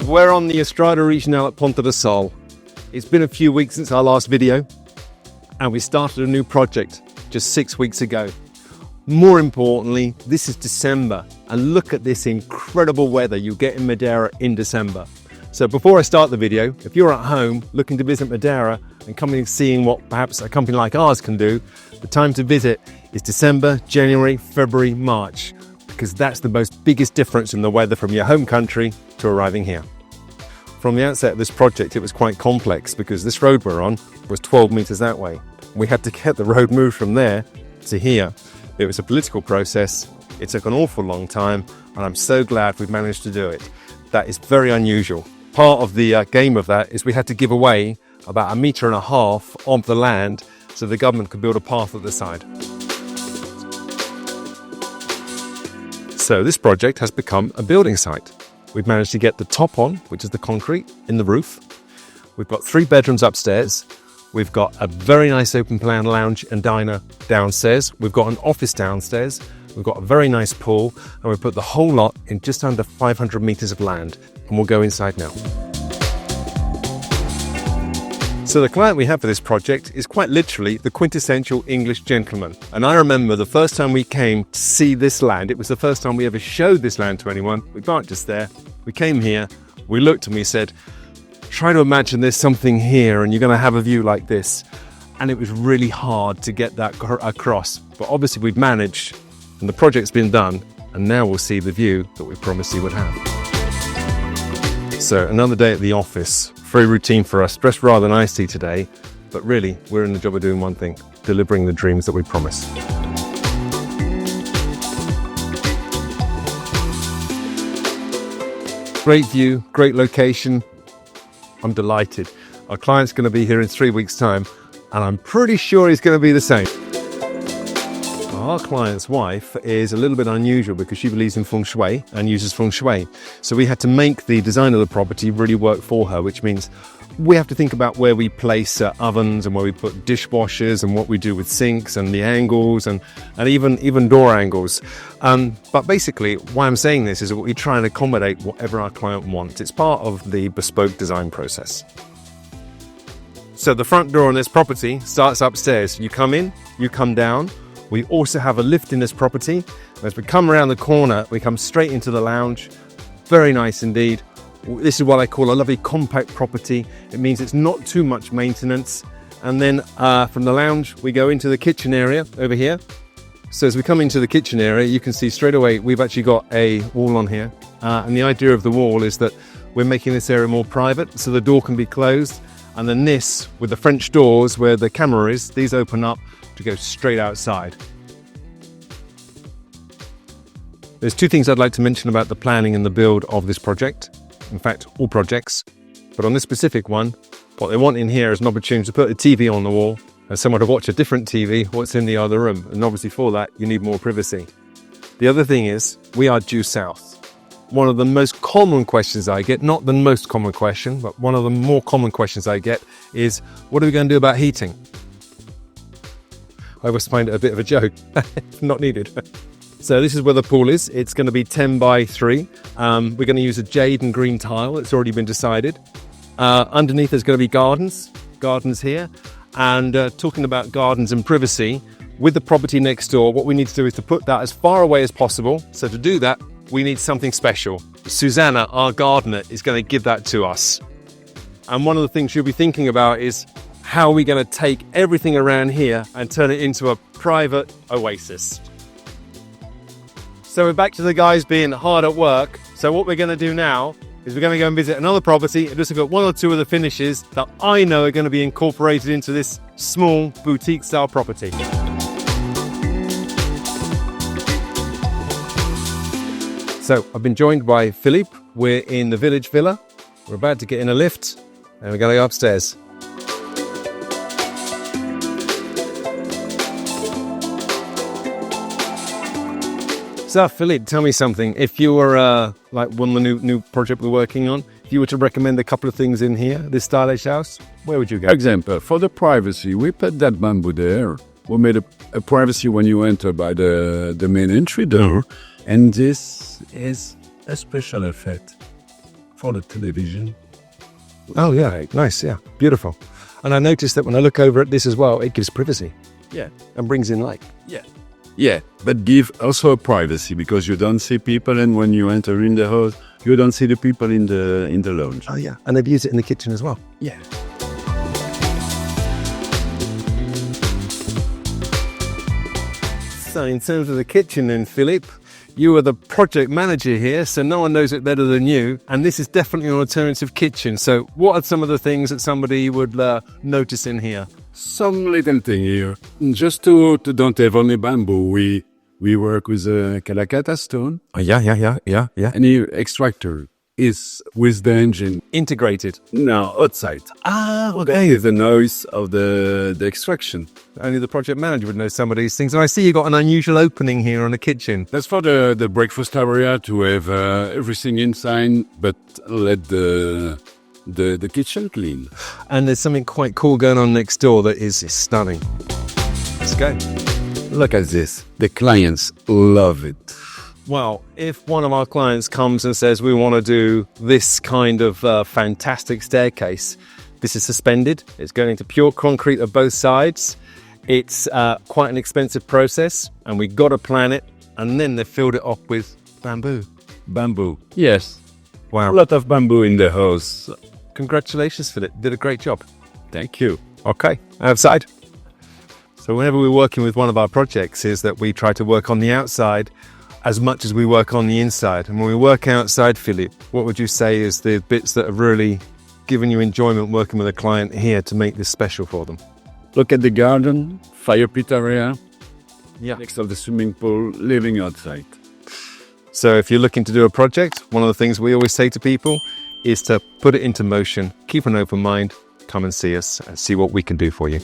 we're on the Estrada region now at Ponta do Sol. It's been a few weeks since our last video, and we started a new project just 6 weeks ago. More importantly, this is December, and look at this incredible weather you get in Madeira in December. So before I start the video, if you're at home looking to visit Madeira and coming and seeing what perhaps a company like ours can do, the time to visit is December, January, February, March, because that's the biggest difference in the weather from your home country to arriving here. From the outset of this project, it was quite complex because this road we're on was 12 meters that way. We had to get the road moved from there to here. It was a political process. It took an awful long time, and I'm so glad we've managed to do it. That is very unusual. Part of the game of that is we had to give away about 1.5 meters of the land so the government could build a path at the side. So this project has become a building site. We've managed to get the top on, which is the concrete, in the roof. We've got 3 bedrooms upstairs. We've got a very nice open plan lounge and diner downstairs. We've got an office downstairs. We've got a very nice pool, and we've put the whole lot in just under 500 meters of land. And we'll go inside now. So the client we have for this project is quite literally the quintessential English gentleman. And I remember the first time we came to see this land, it was the first time we ever showed this land to anyone. We weren't just there. We came here, we looked and we said, try to imagine there's something here and you're going to have a view like this. And it was really hard to get that across. But obviously we've managed and the project's been done. And now we'll see the view that we promised you would have. So another day at the office. Very routine for us, dressed rather nicely today, but really we're in the job of doing one thing, delivering the dreams that we promise. Great view, great location. I'm delighted. Our client's going to be here in 3 weeks' time, and I'm pretty sure he's going to be the same. Our client's wife is a little bit unusual because she believes in feng shui and uses feng shui. So we had to make the design of the property really work for her, which means we have to think about where we place ovens and where we put dishwashers and what we do with sinks and the angles and even door angles. But basically, why I'm saying this is that we try and accommodate whatever our client wants. It's part of the bespoke design process. So the front door on this property starts upstairs. You come in, you come down. We also have a lift in this property. As we come around the corner, we come straight into the lounge. Very nice indeed. This is what I call a lovely compact property. It means it's not too much maintenance. And then from the lounge, we go into the kitchen area over here. So as we come into the kitchen area, you can see straight away, we've actually got a wall on here. And the idea of the wall is that we're making this area more private, so the door can be closed. And then this, with the French doors where the camera is, these open up to go straight outside. There's 2 things I'd like to mention about the planning and the build of this project. In fact, all projects. But on this specific one, what they want in here is an opportunity to put a TV on the wall and someone to watch a different TV, what's in the other room. And obviously for that, you need more privacy. The other thing is, we are due south. One of the most common questions I get, not the most common question, but one of the more common questions I get is, what are we going to do about heating? I always find it a bit of a joke. Not needed. So this is where the pool is. It's going to be 10 by 3. We're going to use a jade and green tile. It's already been decided. Underneath there's going to be gardens here. And talking about gardens and privacy, with the property next door, what we need to do is to put that as far away as possible. So to do that, we need something special. Susanna, our gardener, is going to give that to us. And one of the things you'll be thinking about is, how are we going to take everything around here and turn it into a private oasis? So we're back to the guys being hard at work. So what we're going to do now is we're going to go and visit another property and just look at 1 or 2 of the finishes that I know are going to be incorporated into this small boutique style property. So I've been joined by Philippe. We're in the village villa. We're about to get in a lift and we're going to go upstairs. So Philippe, tell me something. If you were like one of the new project we're working on, if you were to recommend a couple of things in here, this stylish house, where would you go? Example, for the privacy, we put that bamboo there. We made a privacy when you enter by the main entry door. And this is a special effect. for the television. Oh, yeah. Nice. Yeah. Beautiful. And I noticed that when I look over at this as well, it gives privacy Yeah. and brings in light. Yeah. Yeah, but give also a privacy because you don't see people, and when you enter in the house, you don't see the people in the lounge. Oh, yeah. And they've used it in the kitchen as well. Yeah. So in terms of the kitchen then, Philippe, you are the project manager here, so no one knows it better than you. And this is definitely an alternative kitchen. So what are some of the things that somebody would notice in here? Some little thing here. Just to don't have only bamboo, we work with a Calacata stone. Oh, yeah. And here extractor is with the engine. Integrated. Now outside. Ah, Okay, the noise of the extraction. Only the project manager would know some of these things. And I see you got an unusual opening here on the kitchen. That's for the breakfast area to have everything inside, but let the kitchen clean. And there's something quite cool going on next door that is stunning. Let's go. Look at this. The clients love it. Well, if one of our clients comes and says we want to do this kind of fantastic staircase, this is suspended. It's going into pure concrete of both sides. It's quite an expensive process, and we've got to plan it, and then they filled it off with bamboo. Bamboo. Yes. Wow. A lot of bamboo in the house. Congratulations, Philip. Did a great job. Thank you. Okay, outside. So whenever we're working with one of our projects is that we try to work on the outside as much as we work on the inside. And when we work outside, Philippe, what would you say is the bits that have really given you enjoyment working with a client here to make this special for them? Look at the garden, fire pit area, Yeah. next to the swimming pool, living outside. So if you're looking to do a project, one of the things we always say to people is to put it into motion, keep an open mind, come and see us and see what we can do for you.